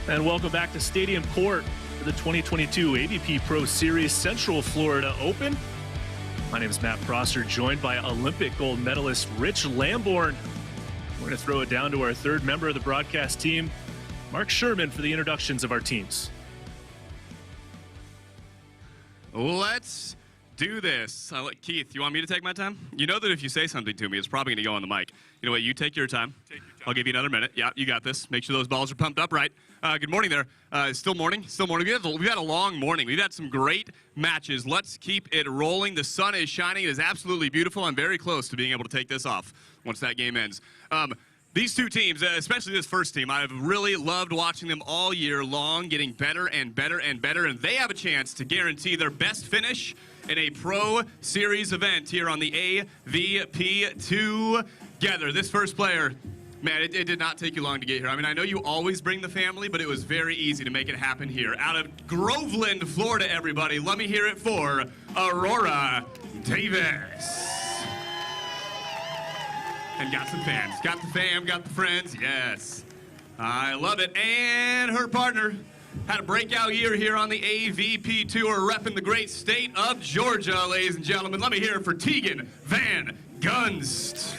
And welcome back to Stadium Court for the 2022 AVP Pro Series Central Florida Open. My name is Matt Prosser, joined by Olympic gold medalist Rich Lamborn. We're going to throw it down to our third member of the broadcast team, Mark Sherman, for the introductions of our teams. Let's do this. Keith, you want me to take my time? You know that if you say something to me, it's probably going to go on the mic. You know what? You take your time. I'll give you another minute. Yeah, you got this. Make sure those balls are pumped up right. Good morning there. Still morning? Still morning. We've had a long morning. We've had some great matches. Let's keep it rolling. The sun is shining. It is absolutely beautiful. I'm very close to being able to take this off once that game ends. These two teams, especially this first team, I've really loved watching them all year long, getting better and better and better, and they have a chance to guarantee their best finish in a Pro Series event here on the AVP together. This first player, man, it did not take you long to get here. I mean, I know you always bring the family, but it was very easy to make it happen here. Out of Groveland, Florida, everybody, let me hear it for Aurora Davis. And got some fans. Got the fam, got the friends, yes. I love it. And her partner had a breakout year here on the AVP Tour, repping the great state of Georgia, ladies and gentlemen. Let me hear it for Tegan Van Gunst.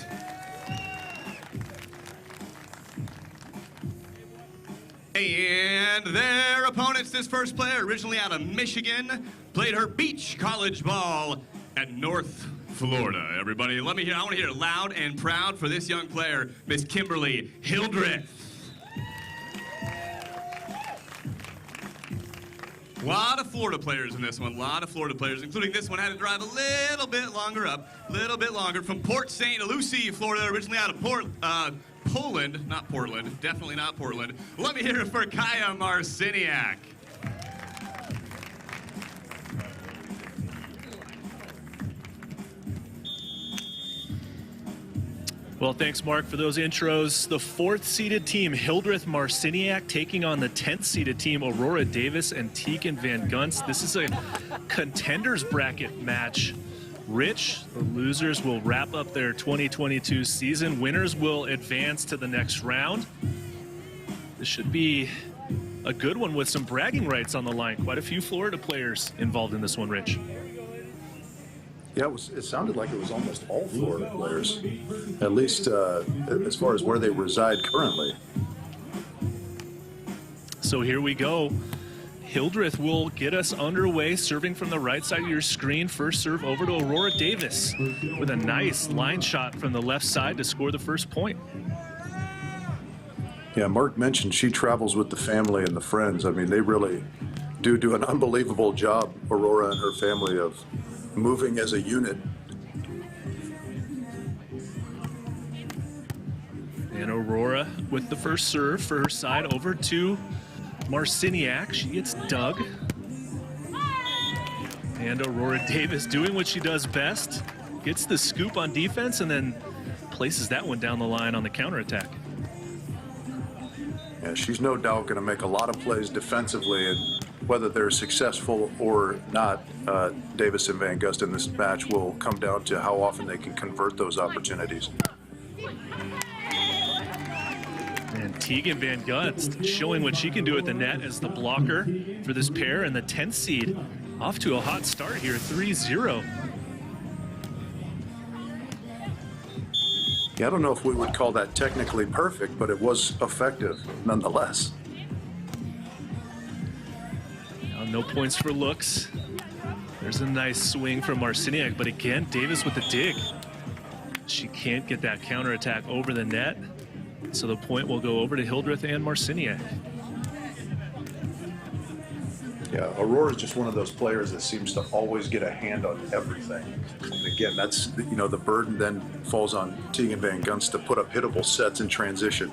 And their opponents, this first player, originally out of Michigan, played her beach college ball at North Florida. Everybody, let me hear, I want to hear it loud and proud for this young player, Miss Kimberly Hildreth. A lot of Florida players in this one, a lot of Florida players, including this one, had to drive a little bit longer up, a little bit longer, from Port St. Lucie, Florida, originally out of Poland, not Portland, definitely not Portland. Let me hear it for Kaya Marciniak. Well, thanks, Mark, for those intros. The fourth-seeded team, Hildreth Marciniak, taking on the 10th-seeded team, Aurora Davis and Tegan Van Gunst. This is a contenders bracket match. Rich, the losers will wrap up their 2022 season. Winners will advance to the next round. This should be a good one with some bragging rights on the line. Quite a few Florida players involved in this one, Rich. Yeah, it sounded like it was almost all Florida players, at least as far as where they reside currently. So here we go. Hildreth will get us underway, serving from the right side of your screen. First serve over to Aurora Davis with a nice line shot from the left side to score the first point. Yeah, Mark mentioned she travels with the family and the friends. I mean, they really do an unbelievable job, Aurora and her family, of moving as a unit. And Aurora with the first serve for her side over to Marciniak. She gets dug. And Aurora Davis doing what she does best. Gets the scoop on defense and then places that one down the line on the counterattack. Yeah, she's no doubt going to make a lot of plays defensively, and whether they're successful or not, Davis and Van Gunst in this match will come down to how often they can convert those opportunities. And Tegan Van Gunst showing what she can do at the net as the blocker for this pair, and the 10th seed off to a hot start here, 3-0. Yeah, I don't know if we would call that technically perfect, but it was effective nonetheless. Now, no points for looks. There's a nice swing from Marciniak, but again, Davis with the dig. She can't get that counterattack over the net, so the point will go over to Hildreth and Marciniak. Yeah, Aurora is just one of those players that seems to always get a hand on everything. And again, that's, you know, the burden then falls on Tegan Van Gunst to put up hittable sets in transition.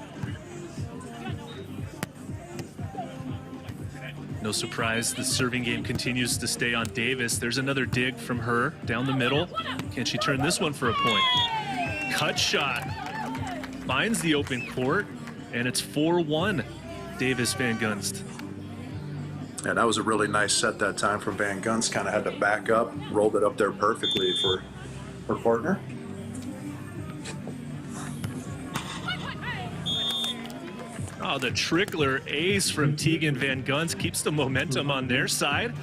No surprise, the serving game continues to stay on Davis. There's another dig from her down the middle. Can she turn this one for a point? Cut shot. Finds the open court, and it's 4-1, Davis Van Gunst. And that was a really nice set that time from Van Gunst. Kind of had to back up, rolled it up there perfectly for her partner. Oh, the trickler ace from Tegan Van Gunst keeps the momentum on their side.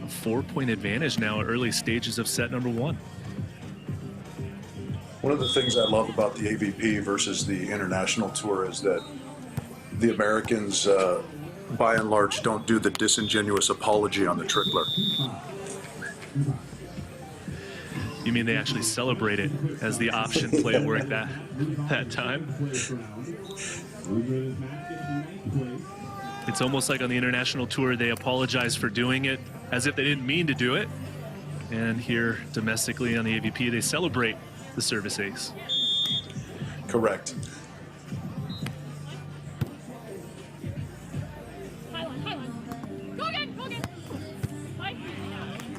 A 4-point advantage now at early stages of set number 1. One of the things I love about the AVP versus the international tour is that the Americans, by and large, don't do the disingenuous apology on the trickler. You mean they actually celebrate it as the option play worked that time? It's almost like on the international tour they apologize for doing it as if they didn't mean to do it. And here domestically on the AVP they celebrate the service ace. Correct.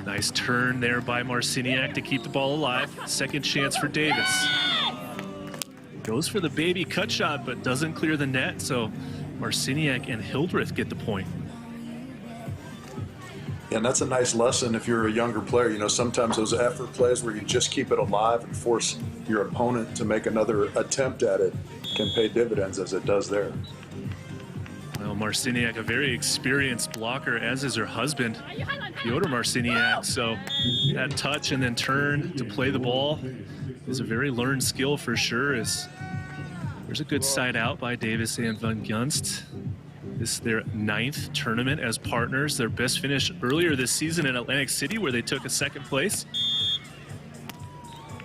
Nice turn there by Marciniak to keep the ball alive. Second chance for Davis. Goes for the baby cut shot, but doesn't clear the net, so Marciniak and Hildreth get the point. Yeah, and that's a nice lesson if you're a younger player. You know, sometimes those effort plays where you just keep it alive and force your opponent to make another attempt at it can pay dividends as it does there. Well, Marciniak, a very experienced blocker, as is her husband, Piotr Marciniak. So that touch and then turn to play the ball is a very learned skill for sure. There's a good side out by Davis and Van Gunst. This is their 9th tournament as partners. Their best finish earlier this season in Atlantic City, where they took a 2nd place.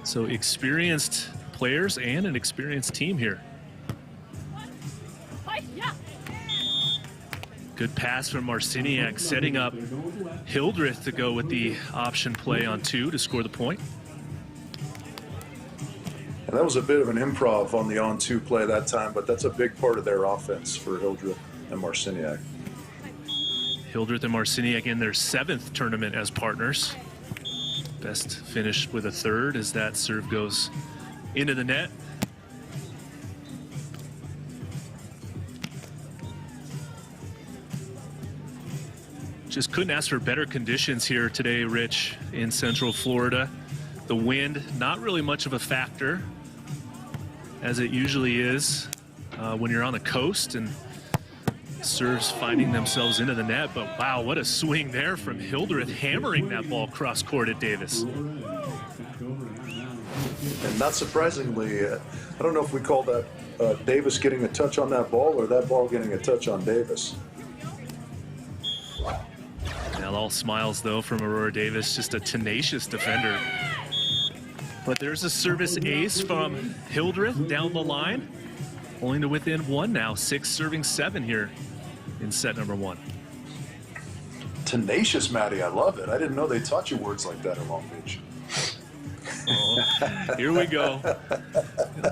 So experienced players and an experienced team here. Good pass from Marciniak, setting up Hildreth to go with the option play on 2 to score the point. And that was a bit of an improv on the on-2 play that time, but that's a big part of their offense for Hildreth and Marciniak. Hildreth and Marciniak in their 7th tournament as partners. Best finish with a 3rd as that serve goes into the net. Just couldn't ask for better conditions here today, Rich, in Central Florida. The wind, not really much of a factor, as it usually is when you're on the coast and serves finding themselves into the net. But wow, what a swing there from Hildreth, hammering that ball cross court at Davis. And not surprisingly, I don't know if we call that Davis getting a touch on that ball or that ball getting a touch on Davis. Now all smiles though from Aurora Davis, just a tenacious defender. But there's a service ace from Hildreth down the line, pulling to within 1 now, 6 serving 7 here in set number 1. Tenacious, Maddie, I love it. I didn't know they taught you words like that in Long Beach. Oh, here we go.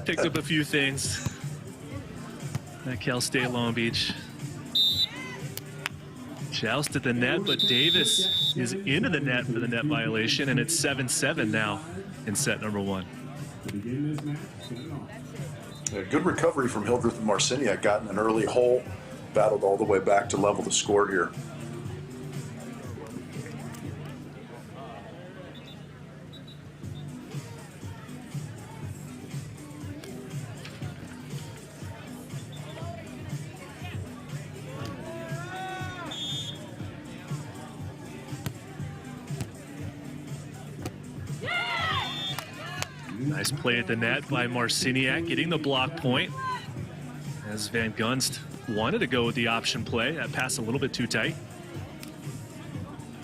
Picked up a few things at Cal State Long Beach. Joust at the net, but Davis is into the net for the net violation, and it's 7-7 now in set number 1. A good recovery from Hildreth and Marciniak. Got in an early hole, battled all the way back to level the score here. Nice play at the net by Marciniak, getting the block point. As Van Gunst wanted to go with the option play. That pass a little bit too tight.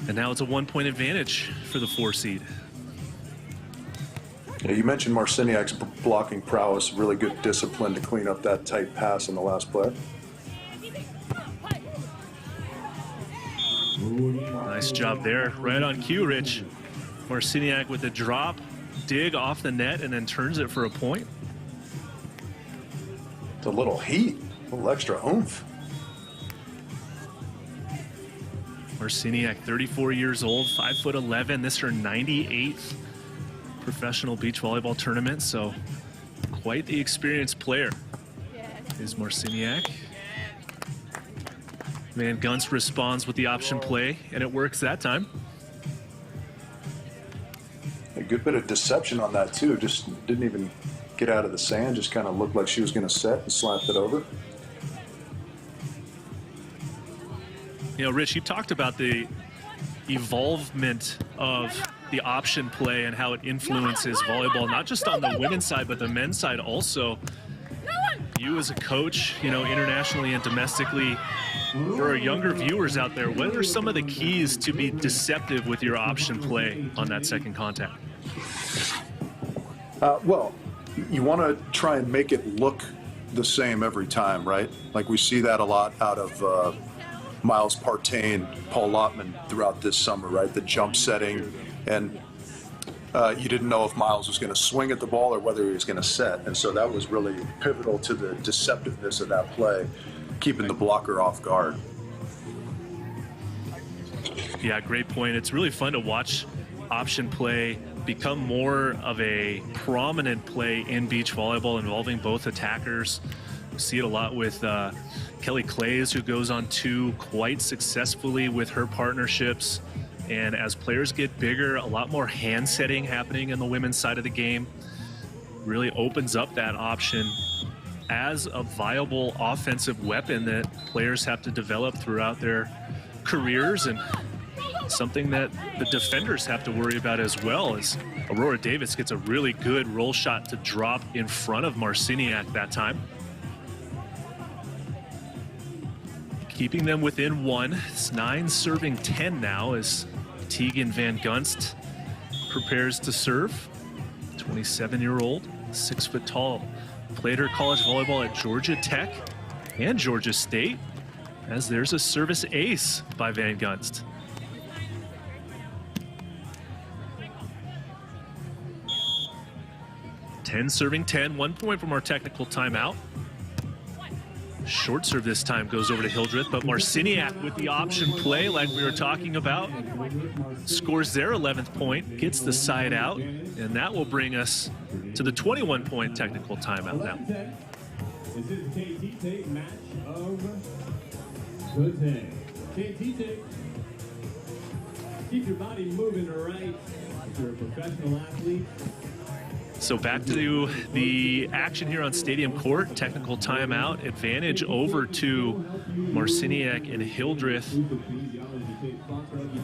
And now it's a 1-point advantage for the 4 seed. Yeah, you mentioned Marciniak's blocking prowess, really good discipline to clean up that tight pass in the last play. Nice job there, right on cue, Rich. Marciniak with the drop, dig off the net, and then turns it for a point. It's a little heat, a little extra oomph. Marciniak, 34 years old, 5'11". This is her 98th professional beach volleyball tournament, so quite the experienced player is Marciniak. Van Gunst responds with the option play, and it works that time. A good bit of deception on that too. Just didn't even get out of the sand. Just kind of looked like she was going to set and slapped it over. You know, Rich, you talked about the evolvement of the option play and how it influences volleyball, not just on the women's side, but the men's side also. You as a coach, you know, internationally and domestically, for our younger viewers out there, what are some of the keys to be deceptive with your option play on that second contact? Well, you want to try and make it look the same every time, right? Like we see that a lot out of Miles Partain, Paul Lottman throughout this summer, right? The jump setting, and you didn't know if Miles was going to swing at the ball or whether he was going to set. And so that was really pivotal to the deceptiveness of that play, keeping the blocker off guard. Yeah, great point. It's really fun to watch option play become more of a prominent play in beach volleyball involving both attackers. We see it a lot with Kelly Clays, who goes on tour quite successfully with her partnerships. And as players get bigger, a lot more hand setting happening in the women's side of the game. Really opens up that option as a viable offensive weapon that players have to develop throughout their careers, and something that the defenders have to worry about as well, as Aurora Davis gets a really good roll shot to drop in front of Marciniak that time. Keeping them within one. It's 9 serving 10 now as Tegan Van Gunst prepares to serve. 27-year-old, 6 foot tall. Played her college volleyball at Georgia Tech and Georgia State, as there's a service ace by Van Gunst. Ten serving 10, 1 point from our technical timeout. Short serve this time goes over to Hildreth, but Marciniak with the option play like we were talking about scores their 11th point, gets the side out, and that will bring us to the 21-point technical timeout now. This is KT Take match of the day. KT Take. Keep your body moving right. If you're a professional athlete. So back to the action here on Stadium Court. Technical timeout. Advantage over to Marciniak and Hildreth.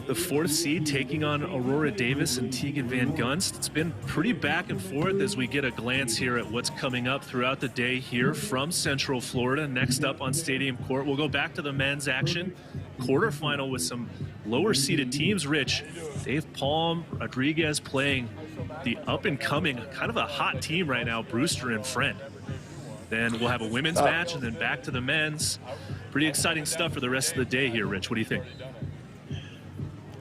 The 4th seed taking on Aurora Davis and Tegan Van Gunst. It's been pretty back and forth as we get a glance here at what's coming up throughout the day here from Central Florida. Next up on Stadium Court, we'll go back to the men's action. Quarterfinal with some lower seeded teams. Rich, Dave Palm, Rodriguez playing the up-and-coming, kind of a hot team right now, Brewster and Friend. Then we'll have a women's match and then back to the men's. Pretty exciting stuff for the rest of the day here, Rich. What do you think?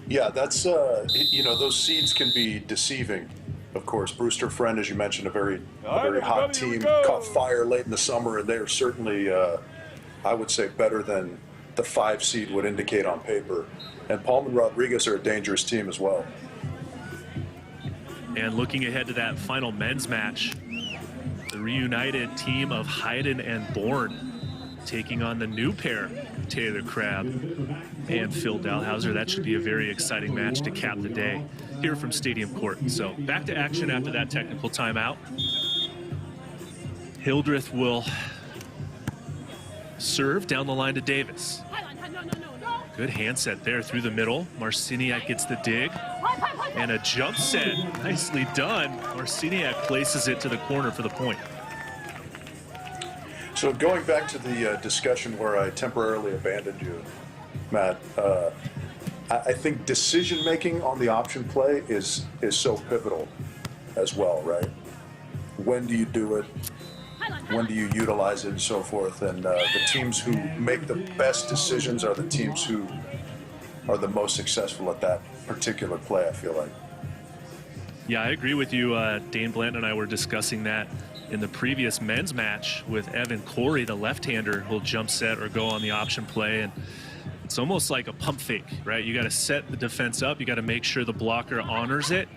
Yeah, that's, you know, those seeds can be deceiving. Of course, Brewster Friend, as you mentioned, a very hot team, caught fire late in the summer, and they are certainly, I would say, better than the 5 seed would indicate on paper. And Palm and Rodriguez are a dangerous team as well. And looking ahead to that final men's match, the reunited team of Hayden and Bourne taking on the new pair, Taylor Crabb and Phil Dalhouser. That should be a very exciting match to cap the day here from Stadium Court. So back to action after that technical timeout. Hildreth will serve down the line to Davis. Good hand set there through the middle. Marciniak gets the dig. And a jump set, nicely done. Marciniak places it to the corner for the point. So going back to the discussion where I temporarily abandoned you, Matt, I think decision-making on the option play is so pivotal as well, right? When do you do it? When do you utilize it and so forth? And the teams who make the best decisions are the teams who are the most successful at that particular play, I feel like. Yeah, I agree with you. Dane Blanton and I were discussing that in the previous men's match with Evan Corey, the left-hander, who'll jump set or go on the option play. And it's almost like a pump fake, right? You got to set the defense up. You got to make sure the blocker honors it.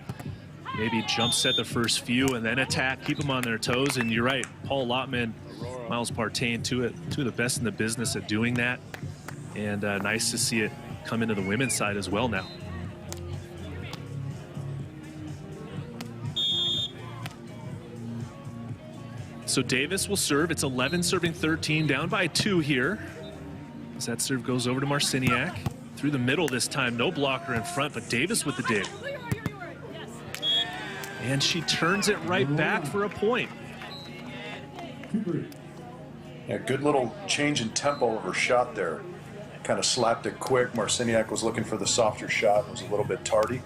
Maybe jump set the first few and then attack, keep them on their toes. And you're right, Paul Lottman, Miles Partain, two of the best in the business at doing that. And nice to see it come into the women's side as well now. So Davis will serve. It's 11 serving 13, down by 2 here. As that serve goes over to Marciniak. through the middle this time. No blocker in front, but Davis with the dig. And she turns it right back for a point. Yeah, good little change in tempo of her shot there. Kind of slapped it quick. Marciniak was looking for the softer shot. Was a little bit tardy.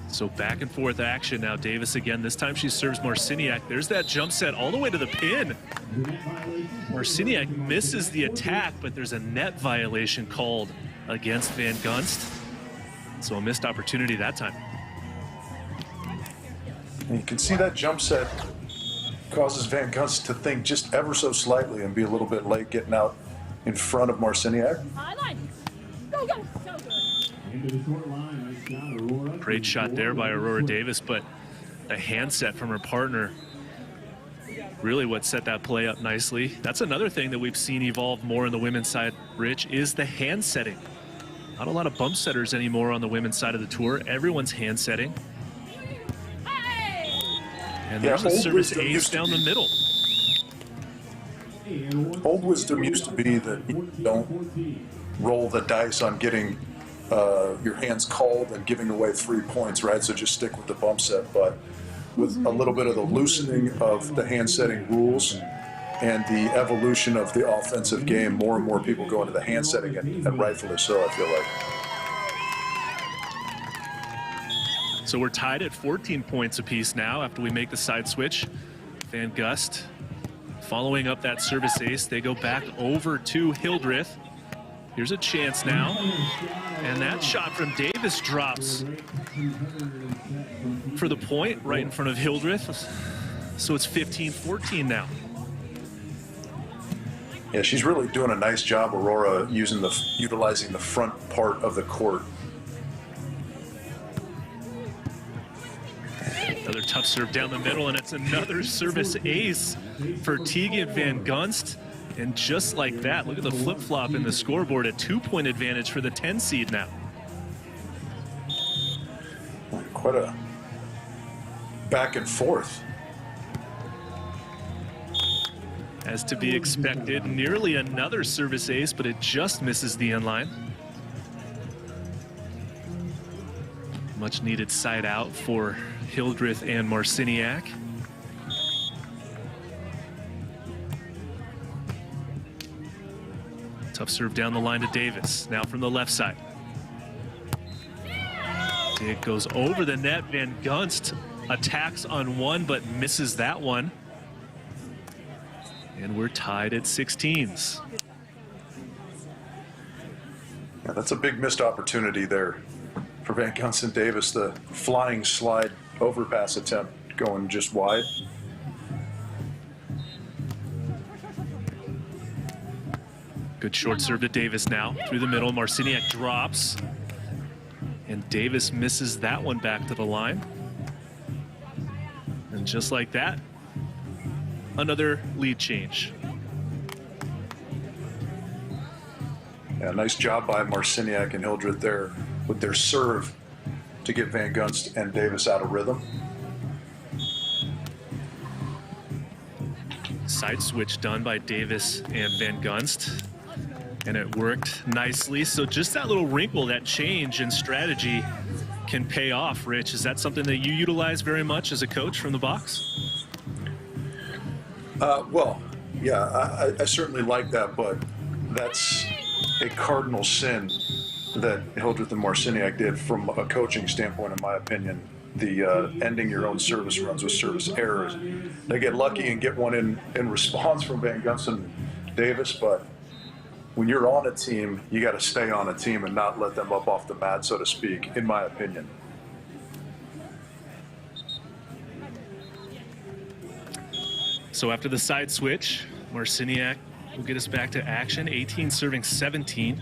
So back and forth action now. Davis again. This time she serves Marciniak. There's that jump set all the way to the pin. Marciniak misses the attack, but there's a net violation called against Van Gunst. So a missed opportunity that time. And you can see that jump set causes Van Gunst to think just ever so slightly and be a little bit late getting out in front of Marciniak. Great shot there by Aurora Davis, but a hand set from her partner really what set that play up nicely. That's another thing that we've seen evolve more on the women's side, Rich, is the hand setting. Not a lot of bump setters anymore on the women's side of the tour. Everyone's hand setting. And there's a service ace down the middle. Old wisdom used to be that you don't roll the dice on getting your hands called and giving away 3 points, right? So just stick with the bump set. But with a little bit of the loosening of the hand setting rules and the evolution of the offensive game, more and more people go into the hand setting, and rightfully so, I feel like. So we're tied at 14 points apiece now after we make the side switch. Van Gunst following up that service ace. They go back over to Hildreth. Here's a chance now. And that shot from Davis drops for the point right in front of Hildreth. So it's 15-14 now. Yeah, she's really doing a nice job, Aurora, utilizing the front part of the court. Another tough serve down the middle, and it's another service ace for Tegan Van Gunst. And just like that, look at the flip-flop in the scoreboard, a 2-point advantage for the 10 seed now. Quite a back and forth. As to be expected, nearly another service ace, but it just misses the inline. Much needed side out for Hildreth and Marciniak. Tough serve down the line to Davis. Now from the left side. It goes over the net. Van Gunst attacks on one, but misses that one. And we're tied at 16s. Yeah, that's a big missed opportunity there for Van Gunst and Davis. The flying slide overpass attempt going just wide. Good short serve to Davis now. Through the middle, Marciniak drops. And Davis misses that one back to the line. And just like that, another lead change. Yeah, nice job by Marciniak and Hildreth there with their serve to get Van Gunst and Davis out of rhythm. Side switch done by Davis and Van Gunst. And it worked nicely. So just that little wrinkle, that change in strategy can pay off, Rich. Is that something that you utilize very much as a coach from the box? Well, yeah, I certainly like that, but that's a cardinal sin that Hildreth and Marciniak did from a coaching standpoint, in my opinion. The ending your own service runs with service errors. They get lucky and get one in response from Van Gunst and Davis, but when you're on a team, you got to stay on a team and not let them up off the mat, so to speak, in my opinion. So after the side switch, Marciniak will get us back to action. 18 serving 17.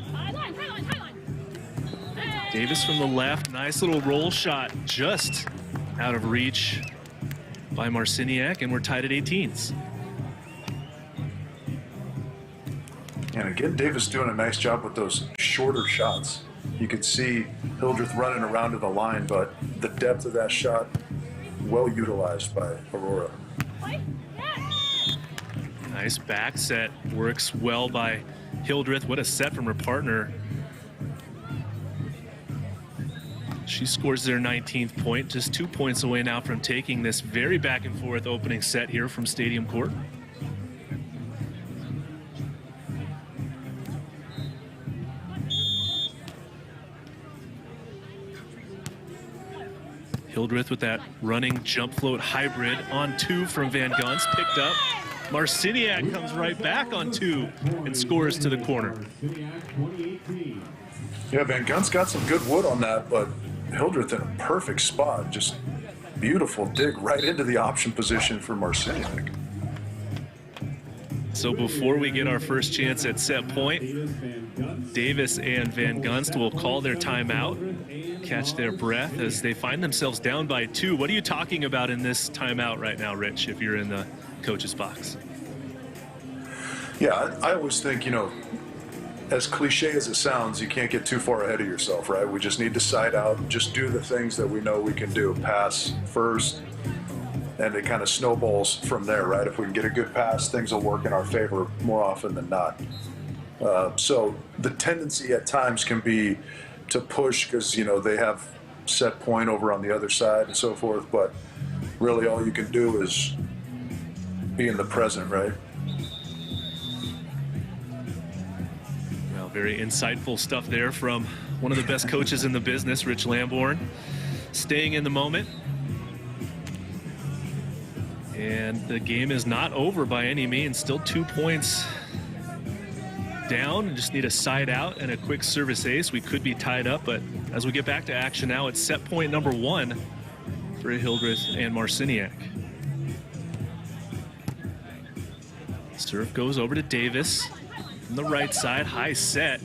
Davis from the left, nice little roll shot just out of reach by Marciniak, and we're tied at 18s. And again, Davis doing a nice job with those shorter shots. You could see Hildreth running around to the line, but the depth of that shot, well utilized by Aurora. Nice back set, works well by Hildreth. What a set from her partner. She scores their 19th point, just 2 points away now from taking this very back and forth opening set here from Stadium Court. Hildreth with that running jump float hybrid on 2 from Van Gunst, picked up. Marciniak comes right back on 2 and scores to the corner. Yeah, Van Gunst got some good wood on that, but Hildreth in a perfect spot. Just beautiful dig right into the option position for Marciniak. So before we get our first chance at set point, Davis and Van Gunst will call their timeout, catch their breath as they find themselves down by 2. What are you talking about in this timeout right now, Rich, if you're in the coach's box? Yeah, I always think, you know, as cliche as it sounds, you can't get too far ahead of yourself, right? We just need to side out, just do the things that we know we can do. Pass first, and it kind of snowballs from there, right? If we can get a good pass, things will work in our favor more often than not. So the tendency at times can be to push because, you know, they have set point over on the other side and so forth, but really all you can do is be in the present, right? Well, very insightful stuff there from one of the best coaches in the business, Rich Lamborn, staying in the moment. And the game is not over by any means. Still 2 points down. Just need a side out and a quick service ace. We could be tied up, but as we get back to action now, it's set point number 1 for Hildreth and Marciniak. Serve goes over to Davis on the right side, high set.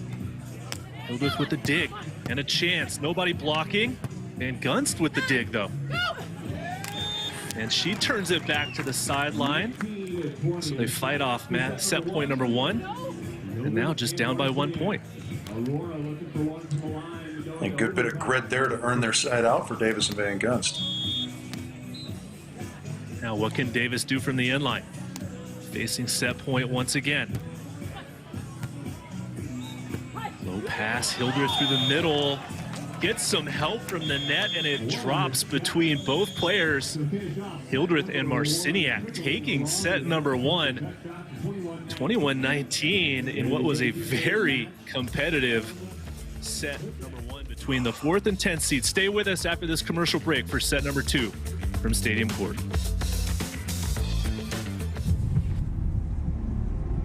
Hildreth with the dig and a chance. Nobody blocking. And Gunst with the dig though. And she turns it back to the sideline. So they fight off set point number 1. And now just down by 1 point. A good bit of grit there to earn their side out for Davis and Van Gunst. Now what can Davis do from the end line? Facing set point once again. Low pass, Hildreth through the middle. Gets some help from the net, and it drops between both players. Hildreth and Marciniak taking set number 1, 21-19, in what was a very competitive set number 1 between the 4th and 10th seeds. Stay with us after this commercial break for set number 2 from Stadium Court.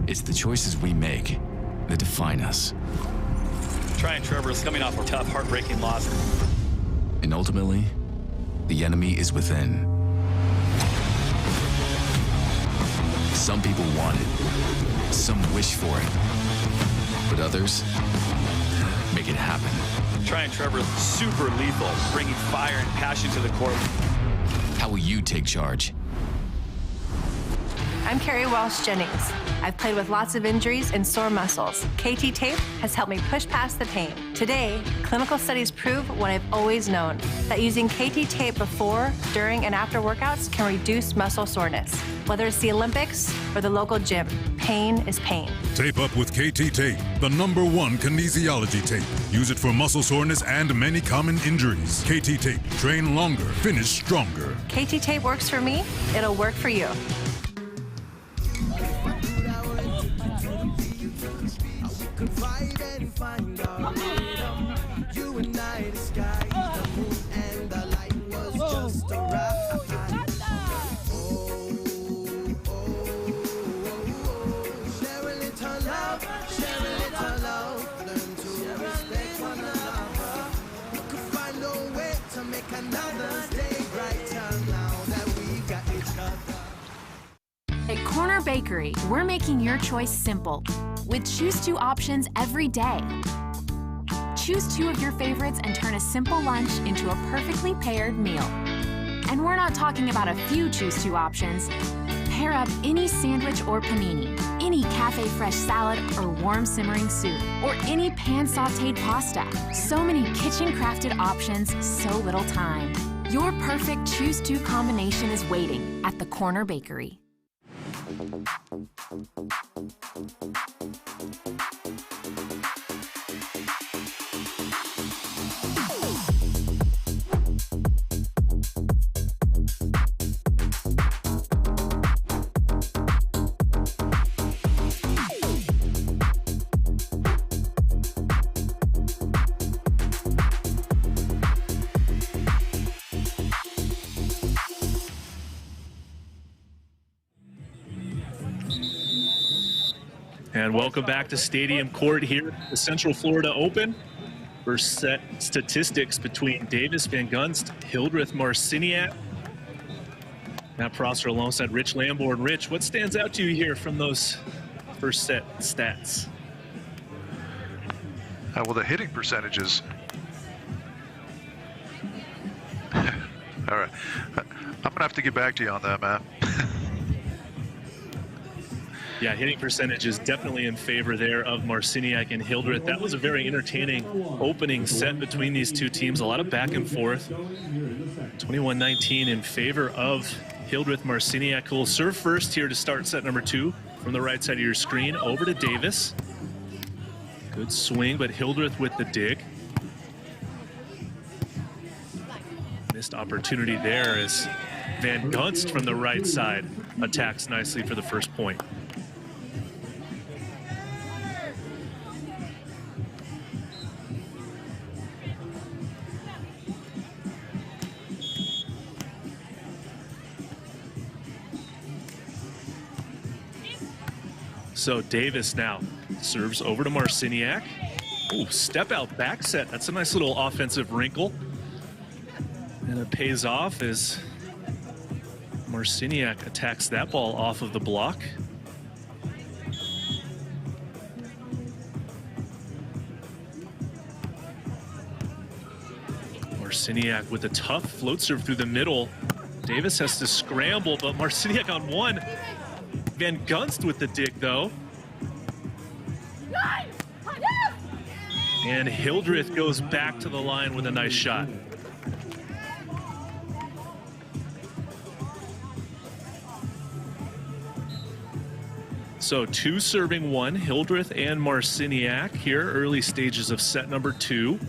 It's the choices we make that define us. Tryon Trevor is coming off a tough, heartbreaking loss. And ultimately, the enemy is within. Some people want it, some wish for it, but others make it happen. Tryon Trevor is super lethal, bringing fire and passion to the court. How will you take charge? I'm Carrie Walsh-Jennings. I've played with lots of injuries and sore muscles. KT Tape has helped me push past the pain. Today, clinical studies prove what I've always known, that using KT Tape before, during, and after workouts can reduce muscle soreness. Whether it's the Olympics or the local gym, pain is pain. Tape up with KT Tape, the #1 kinesiology tape. Use it for muscle soreness and many common injuries. KT Tape, train longer, finish stronger. KT Tape works for me, it'll work for you. At Corner Bakery, we're making your choice simple with choose 2 options every day. Choose 2 of your favorites and turn a simple lunch into a perfectly paired meal. And we're not talking about a few choose 2 options. Pair up any sandwich or panini, any cafe fresh salad or warm simmering soup, or any pan sauteed pasta. So many kitchen crafted options, so little time. Your perfect choose 2 combination is waiting at the Corner Bakery. And welcome back to Stadium Court here at the Central Florida Open. First set statistics between Davis, Van Gunst, Hildreth, Marciniak. Matt Prosser alongside Rich Lamborn. Rich, what stands out to you here from those first set stats? Well, the hitting percentages. All right. I'm going to have to get back to you on that, Matt. Yeah, hitting percentage is definitely in favor there of Marciniak and Hildreth. That was a very entertaining opening set between these two teams. A lot of back and forth. 21-19 in favor of Hildreth. Marciniak will serve first here to start set number 2 from the right side of your screen. Over to Davis. Good swing, but Hildreth with the dig. Missed opportunity there as Van Gunst from the right side attacks nicely for the first point. So Davis now serves over to Marciniak. Ooh, step out back set. That's a nice little offensive wrinkle. And it pays off as Marciniak attacks that ball off of the block. Marciniak with a tough float serve through the middle. Davis has to scramble, but Marciniak on one. Van Gunst with the dig, though. And Hildreth goes back to the line with a nice shot. So 2 serving 1, Hildreth and Marciniak here, early stages of set number 2.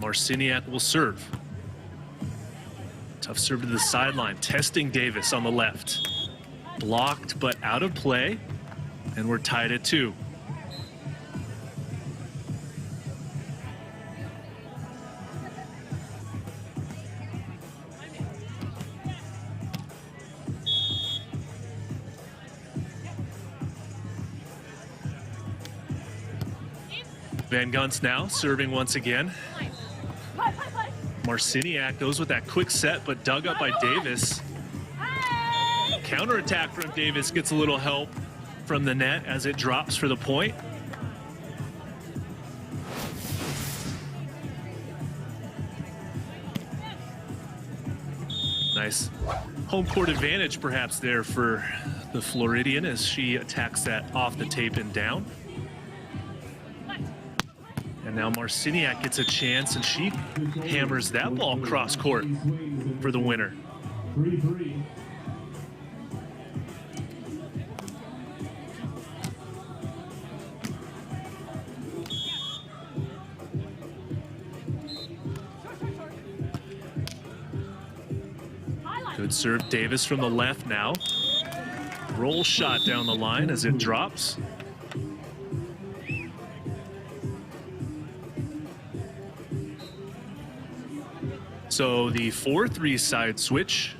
Marciniak will serve. Tough serve to the sideline, testing Davis on the left. Blocked, but out of play, and we're tied at 2. Van Gunst now serving once again. Marciniak goes with that quick set, but dug up by Davis. Counterattack from Davis gets a little help from the net as it drops for the point. Nice home court advantage perhaps there for the Floridian as she attacks that off the tape and down. And now Marciniak gets a chance, and she hammers that ball cross court for the winner. 3-3. Good serve, Davis from the left now. Roll shot down the line as it drops. So the 4-3 side switch.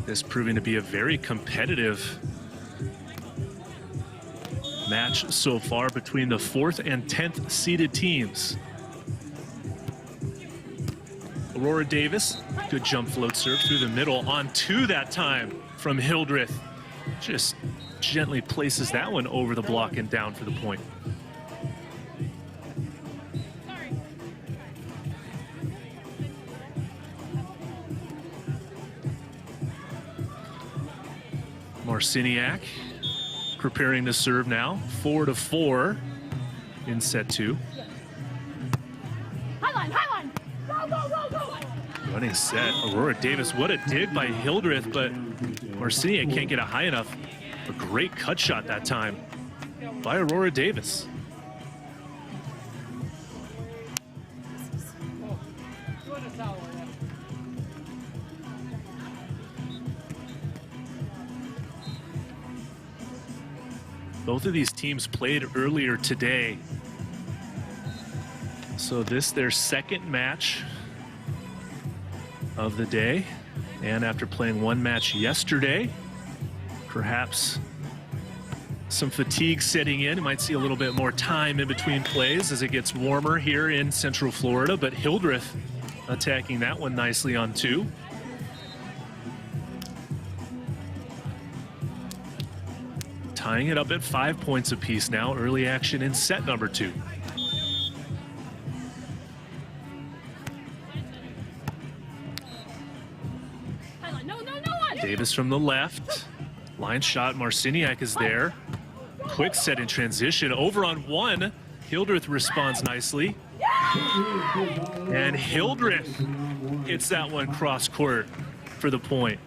This proving to be a very competitive match so far between the 4th and 10th seeded teams. Aurora Davis, good jump float serve through the middle, on 2 that time from Hildreth. Just gently places that one over the block and down for the point. Marciniak preparing to serve now. 4-4 in set 2. Running set. Aurora Davis, what a dig by Hildreth, but Marciniak can't get it high enough. A great cut shot that time by Aurora Davis. Both of these teams played earlier today. So this their second match of the day. And after playing one match yesterday, perhaps some fatigue setting in. You might see a little bit more time in between plays as it gets warmer here in Central Florida, but Hildreth attacking that one nicely on 2. Tying it up at 5 points apiece now. Early action in set number 2. Davis from the left. Line shot. Marciniak is there. Quick set in transition. Over on 1. Hildreth responds nicely. And Hildreth hits that one cross court for the point.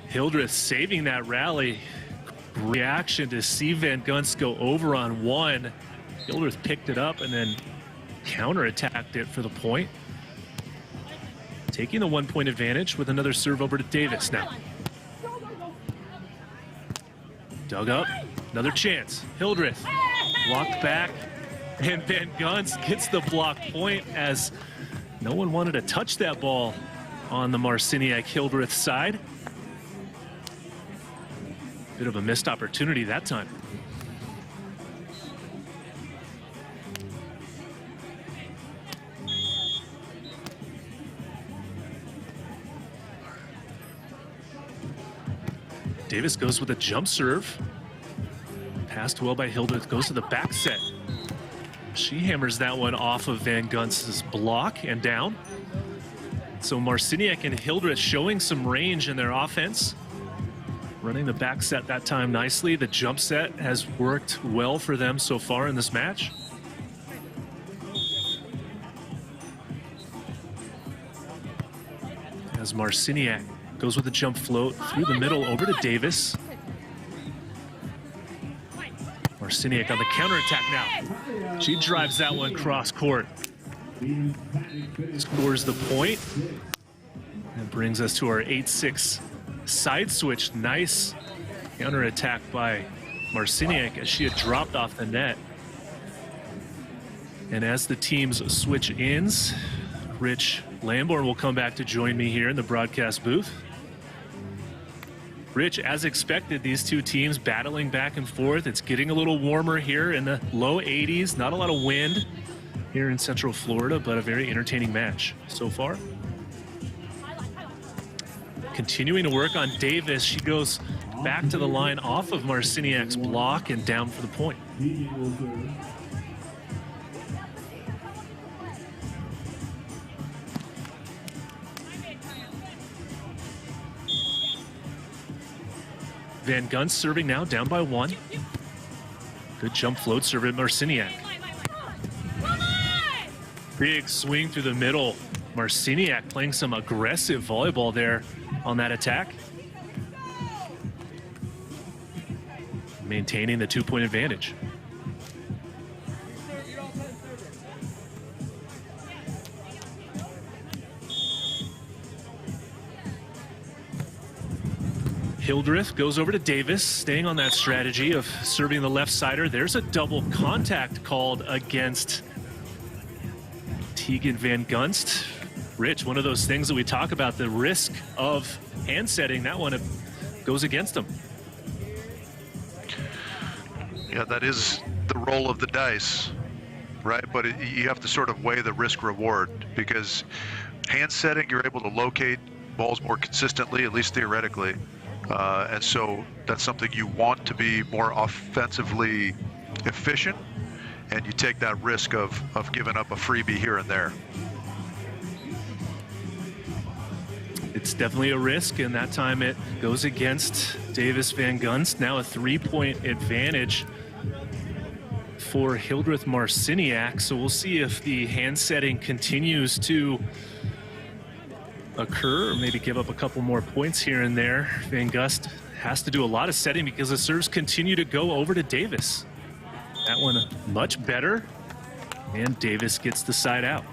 Hildreth saving that rally. Reaction to see Van Gunst go over on 1. Hildreth picked it up and then counterattacked it for the point. Taking the 1 point advantage with another serve over to Davis now. Dug up, another chance. Hildreth blocked back, and Van Gunst gets the block point as no one wanted to touch that ball on the Marciniak Hildreth side. Bit of a missed opportunity that time. Davis goes with a jump serve. Passed well by Hildreth, goes to the back set. She hammers that one off of Van Gunst's block and down. So Marciniak and Hildreth showing some range in their offense. Running the back set that time nicely. The jump set has worked well for them so far in this match. As Marciniak goes with the jump float through the middle over to Davis. Marciniak on the counterattack now. She drives that one cross court. Scores the point. And brings us to our 8-6 side switch. Nice counterattack by Marciniak as she had dropped off the net. And as the teams switch ends, Rich Lamborn will come back to join me here in the broadcast booth. Rich, as expected, these two teams battling back and forth. It's getting a little warmer here in the low 80s. Not a lot of wind here in Central Florida, but a very entertaining match so far. Continuing to work on Davis. She goes back to the line off of Marciniak's block and down for the point. Van Gunst serving now, down by 1. Good jump float serve at Marciniak. Big swing through the middle. Marciniak playing some aggressive volleyball there on that attack. Maintaining the 2-point advantage. Hildreth goes over to Davis, staying on that strategy of serving the left sider. There's a double contact called against Tegan Van Gunst. Rich, one of those things that we talk about, the risk of hand setting, that one goes against him. Yeah, that is the roll of the dice, right? But you have to sort of weigh the risk reward, because hand setting, you're able to locate balls more consistently, at least theoretically. And so that's something you want to be more offensively efficient, and you take that risk of giving up a freebie here and there. It's definitely a risk, and that time it goes against Davis Van Gunst. Now a 3-point advantage for Hildreth Marciniak. So we'll see if the hand setting continues to occur, or maybe give up a couple more points here and there. Van Gunst has to do a lot of setting because the serves continue to go over to Davis. That one much better, and Davis gets the side out.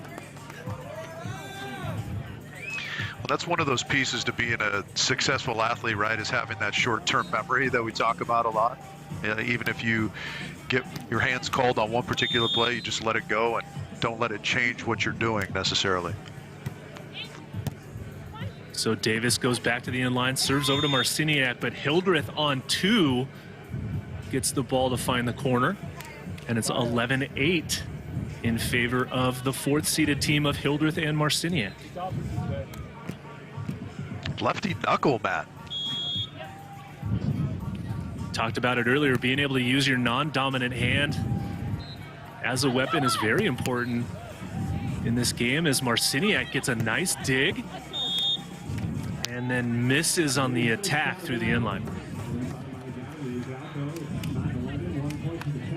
Well, that's one of those pieces to being a successful athlete, right, is having that short-term memory that we talk about a lot. Even if you get your hands called on one particular play, you just let it go and don't let it change what you're doing necessarily. So Davis goes back to the inline, serves over to Marciniak, but Hildreth on 2 gets the ball to find the corner, and it's 11-8 in favor of the 4th-seeded team of Hildreth and Marciniak. Lefty knuckle, Matt. Talked about it earlier, being able to use your non-dominant hand as a weapon is very important in this game, as Marciniak gets a nice dig and then misses on the attack through the inline.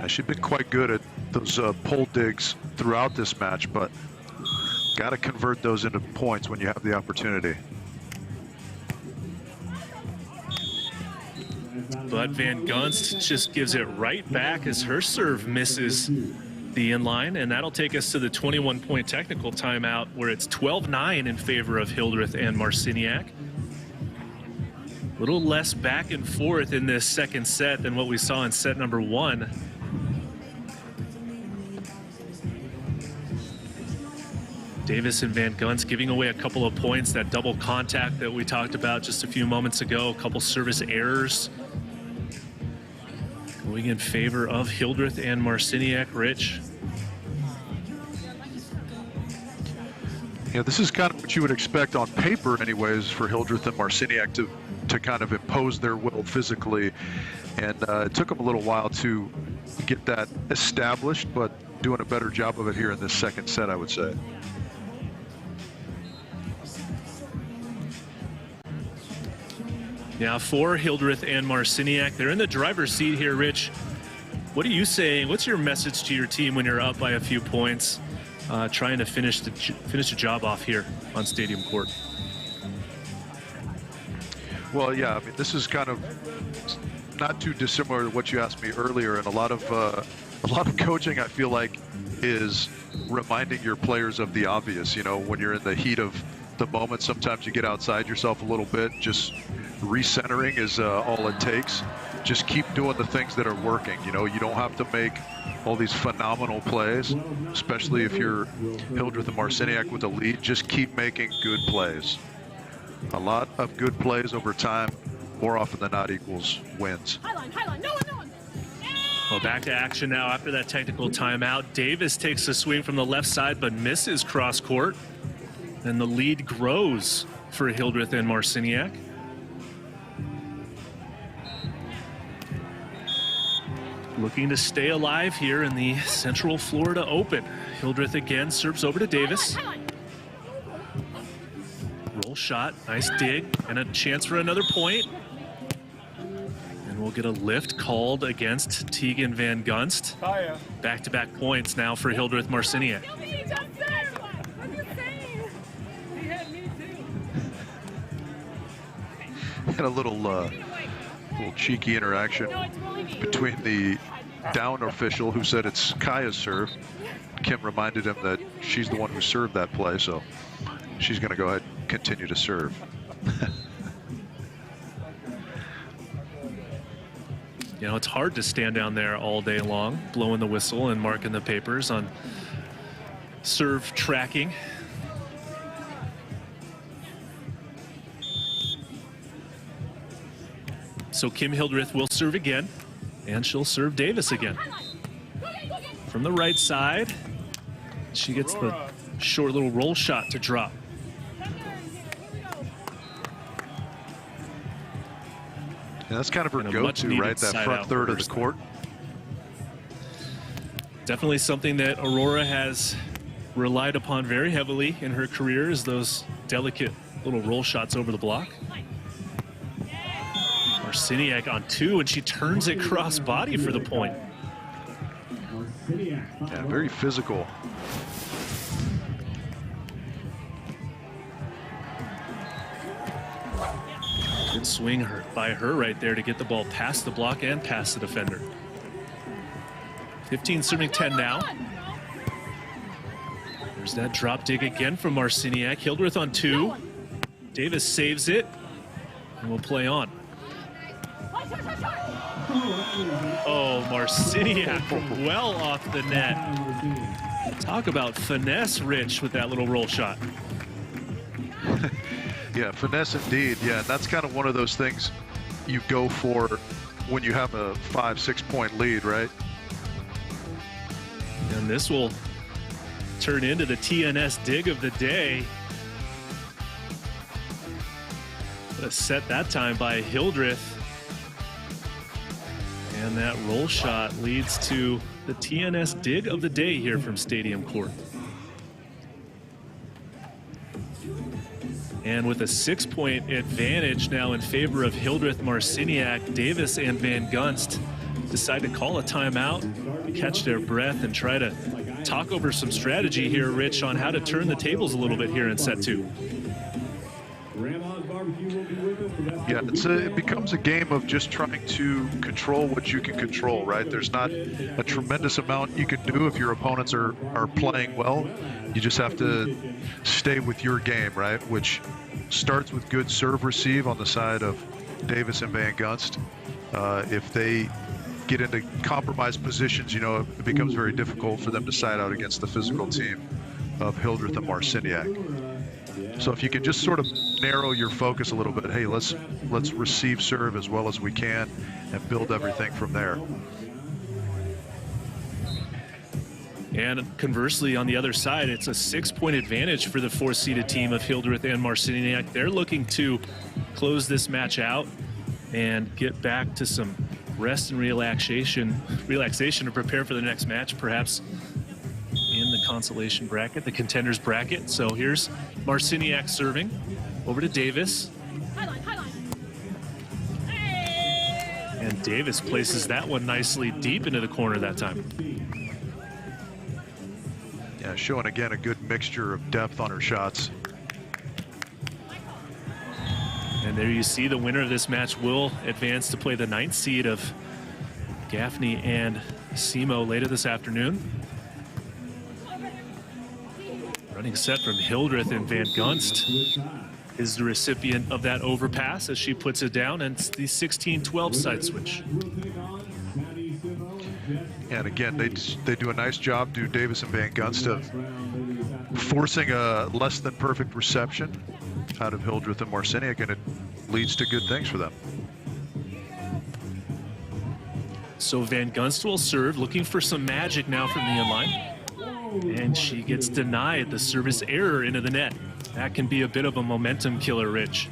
She's been quite good at those pull digs throughout this match, but got to convert those into points when you have the opportunity. But Van Gunst just gives it right back as her serve misses the inline, and that'll take us to the 21-point technical timeout, where it's 12-9 in favor of Hildreth and Marciniak. A little less back and forth in this second set than what we saw in set number 1. Davis and Van Gunst giving away a couple of points. That double contact that we talked about just a few moments ago, a couple service errors going in favor of Hildreth and Marciniak. Rich? Yeah, this is kind of what you would expect on paper anyways for Hildreth and Marciniak to kind of impose their will physically, and it took them a little while to get that established, but doing a better job of it here in this second set, I would say. Now for Hildreth and Marciniak, they're in the driver's seat here. Rich, what are you saying? What's your message to your team when you're up by a few points, trying to finish the job off here on Stadium Court? Well, yeah, I mean, this is kind of not too dissimilar to what you asked me earlier, and a lot of coaching, I feel like, is reminding your players of the obvious. You know, when you're in the heat of the moment, sometimes you get outside yourself a little bit. Just recentering is all it takes. Just keep doing the things that are working. You know, you don't have to make all these phenomenal plays, especially if you're Hildreth and Marciniak with a lead. Just keep making good plays. A lot of good plays over time, more often than not, equals wins. Well, back to action now after that technical timeout. Davis takes a swing from the left side but misses cross court, and the lead grows for Hildreth and Marciniak. Looking to stay alive here in the Central Florida Open. Hildreth again serves over to Davis. Roll shot, nice dig, and a chance for another point. And we'll get a lift called against Tegan Van Gunst. Back-to-back points now for Hildreth Marciniak. And a little cheeky interaction between the down official, who said it's Kaya's serve. Kim reminded him that she's the one who served that play, so she's going to go ahead and continue to serve. You know, it's hard to stand down there all day long, blowing the whistle and marking the papers on serve tracking. So Kim Hildreth will serve again, and she'll serve Davis again. From the right side, she gets the short little roll shot to drop. Yeah, that's kind of her go-to, right? That front third of the court. Definitely something that Aurora has relied upon very heavily in her career, is those delicate Little roll shots over the block. Marciniak on 2, and she turns it cross body for the point. Yeah, very physical. Good swing by her right there to get the ball past the block and past the defender. 15 serving 10 now. There's that drop dig again from Marciniak. Hildreth on 2. Davis saves it, and we'll play on. Oh, Marciniak well off the net. Talk about finesse, Rich, with that little roll shot. Yeah, finesse indeed. Yeah, and that's kind of one of those things you go for when you have a 5-6 point lead, right? And this will turn into the TNS dig of the day. What a set that time by Hildreth. And that roll shot leads to the TNS dig of the day here from Stadium Court. And with a 6-point advantage now in favor of Hildreth, Marciniak, Davis, and Van Gunst decide to call a timeout, catch their breath, and try to talk over some strategy here, Rich, on how to turn the tables a little bit here in set 2. Yeah, it becomes a game of just trying to control what you can control, right? There's not a tremendous amount you can do if your opponents are playing well. You just have to stay with your game, right? Which starts with good serve receive on the side of Davis and Van Gunst. If they get into compromised positions, you know, it becomes very difficult for them to side out against the physical team of Hildreth and Marciniak. So if you can just sort of narrow your focus a little bit, hey, let's receive serve as well as we can and build everything from there. And conversely, on the other side, it's a 6-point advantage for the 4th-seeded team of Hildreth and Marciniak. They're looking to close this match out and get back to some rest and relaxation to prepare for the next match, perhaps in the consolation bracket, the contenders bracket. So here's Marciniak serving over to Davis. And Davis places that one nicely deep into the corner that time. Yeah, showing again a good mixture of depth on her shots. And there you see the winner of this match will advance to play the 9th seed of Gaffney and Simo later this afternoon. Running set from Hildreth, and Van Gunst is the recipient of that overpass as she puts it down, and it's the 16-12 side switch. And again, they do a nice job, do Davis and Van Gunst, of forcing a less than perfect reception out of Hildreth and Marciniak, and it leads to good things for them. So Van Gunst will serve, looking for some magic now from the inline. And she gets denied the service error into the net. That can be a bit of a momentum killer, Rich.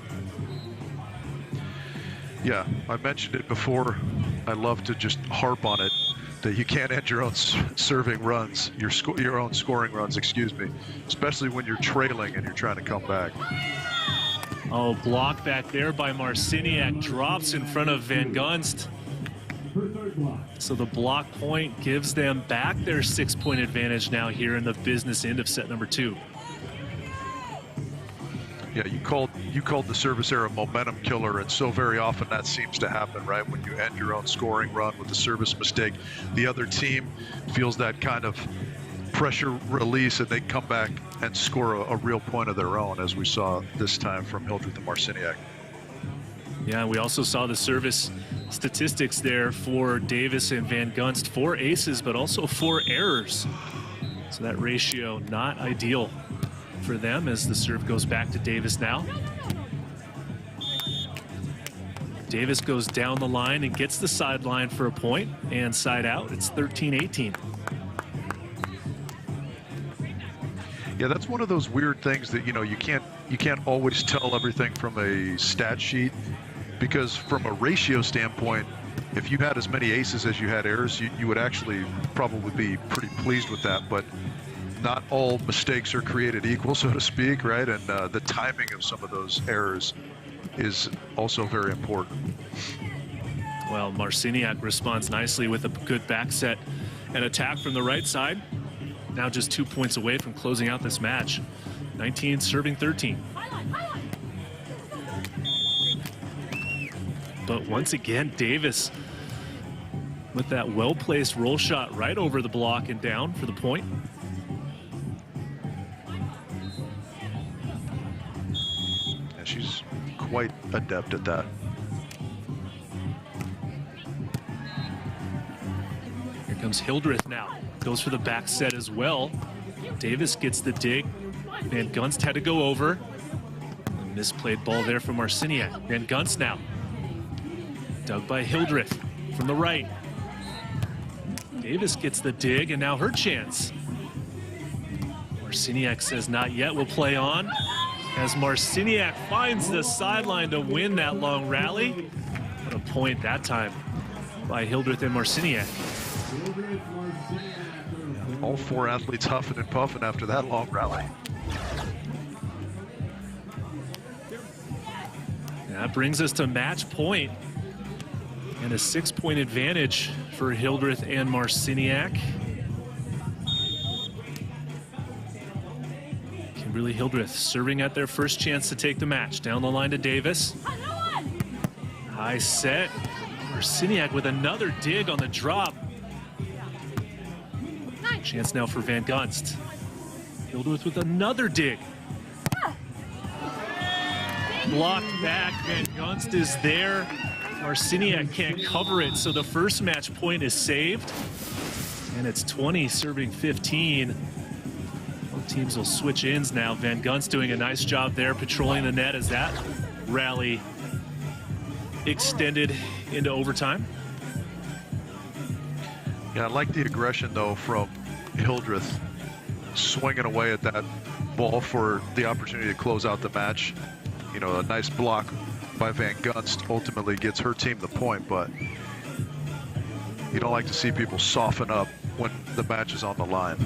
Yeah, I mentioned it before. I love to just harp on it, that you can't end your own serving runs, your own scoring runs, excuse me, especially when you're trailing and you're trying to come back. Oh, block back there by Marciniak, drops in front of Van Gunst. So the block point gives them back their 6-point advantage now here in the business end of set number 2. Yeah, you called the service error a momentum killer, and so very often that seems to happen, right? When you end your own scoring run with a service mistake, the other team feels that kind of pressure release, and they come back and score a real point of their own, as we saw this time from Hildreth and Marciniak. Yeah, we also saw the service statistics there for Davis and Van Gunst. 4 aces, but also 4 errors. So that ratio not ideal for them as the serve goes back to Davis now. Davis goes down the line and gets the sideline for a point, and side out. It's 13-18. Yeah, that's one of those weird things that, you know, you can't always tell everything from a stat sheet, because from a ratio standpoint, if you had as many aces as you had errors, you would actually probably be pretty pleased with that. But not all mistakes are created equal, so to speak, right? And the timing of some of those errors is also very important. Well, Marciniak responds nicely with a good back set and attack from the right side. Now just 2 points away from closing out this match. 19 serving 13. But once again, Davis with that well-placed roll shot right over the block and down for the point. Yeah, she's quite adept at that. Here comes Hildreth now. Goes for the back set as well. Davis gets the dig. Van Gunst had to go over. A misplayed ball there from Marciniak. Van Gunst now. Dug by Hildreth from the right. Davis gets the dig, and now her chance. Marciniak says not yet, will play on. As Marciniak finds the sideline to win that long rally. What a point that time by Hildreth and Marciniak. All four athletes huffing and puffing after that long rally. That brings us to match point. And a 6-point advantage for Hildreth and Marciniak. Kimberly Hildreth serving at their first chance to take the match. Down the line to Davis. High set. Marciniak with another dig on the drop. Chance now for Van Gunst. Hildreth with another dig. Blocked back. Van Gunst is there. Marciniak can't cover it, so the first match point is saved. And it's 20 serving 15. Both teams will switch ends now. Van Gunst doing a nice job there, patrolling the net as that rally extended into overtime. Yeah, I like the aggression, though, from Hildreth, swinging away at that ball for the opportunity to close out the match. You know, a nice block by Van Gunst ultimately gets her team the point, but you don't like to see people soften up when the match is on the line.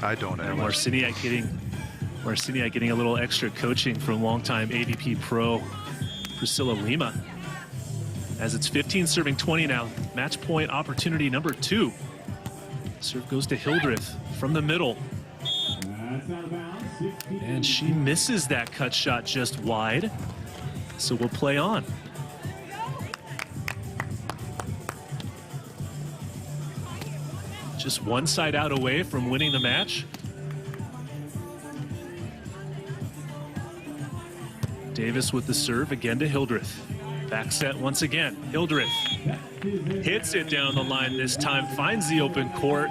I don't. Marciniak getting a little extra coaching from longtime AVP pro Priscilla Lima. As it's 15 serving 20 now. Match point opportunity number 2. Serve goes to Hildreth from the middle. And she misses that cut shot just wide. So we'll play on. Just one side out away from winning the match. Davis with the serve again to Hildreth. Back set once again. Hildreth hits it down the line this time, finds the open court,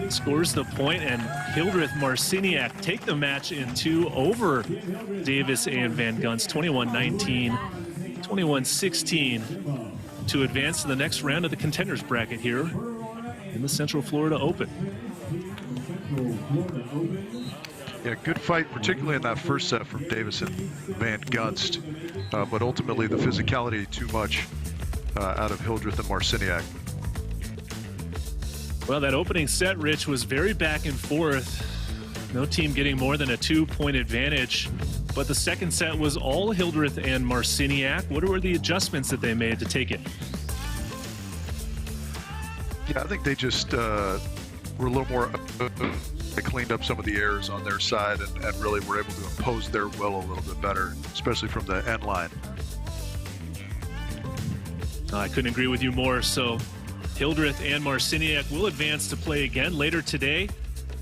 scores the point, and Hildreth Marciniak take the match in 2 over Davis and Van Gunst, 21-19, 21-16, to advance to the next round of the contenders bracket here in the Central Florida Open. Yeah, good fight, particularly in that first set from Davis and Van Gunst, but ultimately the physicality too much out of Hildreth and Marciniak. Well, that opening set, Rich, was very back and forth. No team getting more than a 2-point advantage. But the second set was all Hildreth and Marciniak. What were the adjustments that they made to take it? Yeah, I think they just were a little more... They cleaned up some of the errors on their side and really were able to impose their will a little bit better, especially from the end line. I couldn't agree with you more. So Hildreth and Marciniak will advance to play again later today,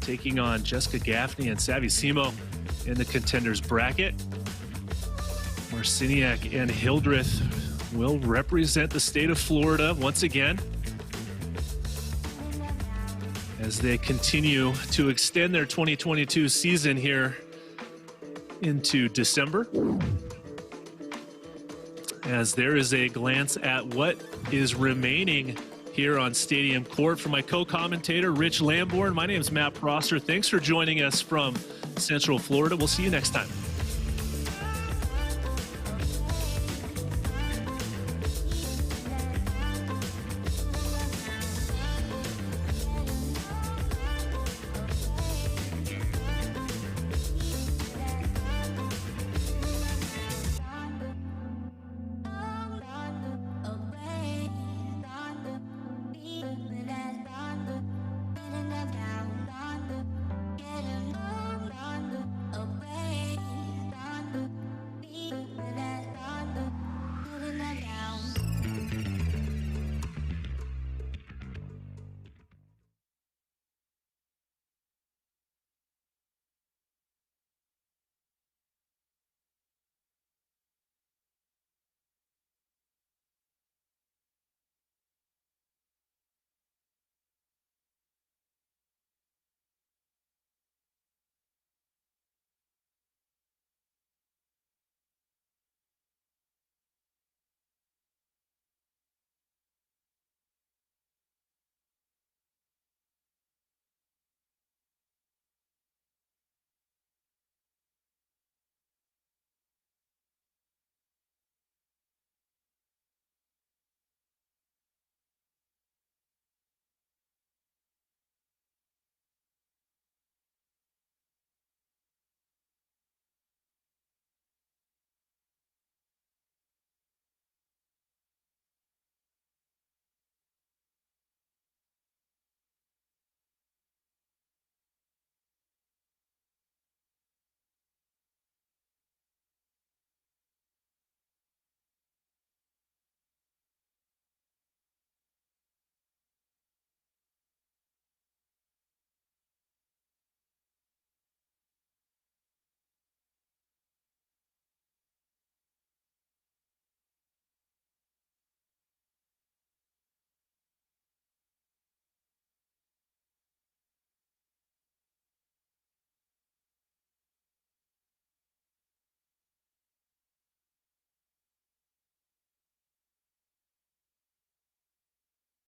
taking on Jessica Gaffney and Savvy-Simo in the contenders bracket. Marciniak and Hildreth will represent the state of Florida once again as they continue to extend their 2022 season here into December. As there is a glance at what is remaining here on Stadium Court. For my co-commentator, Rich Lamborn, my name is Matt Prosser. Thanks for joining us from Central Florida. We'll see you next time.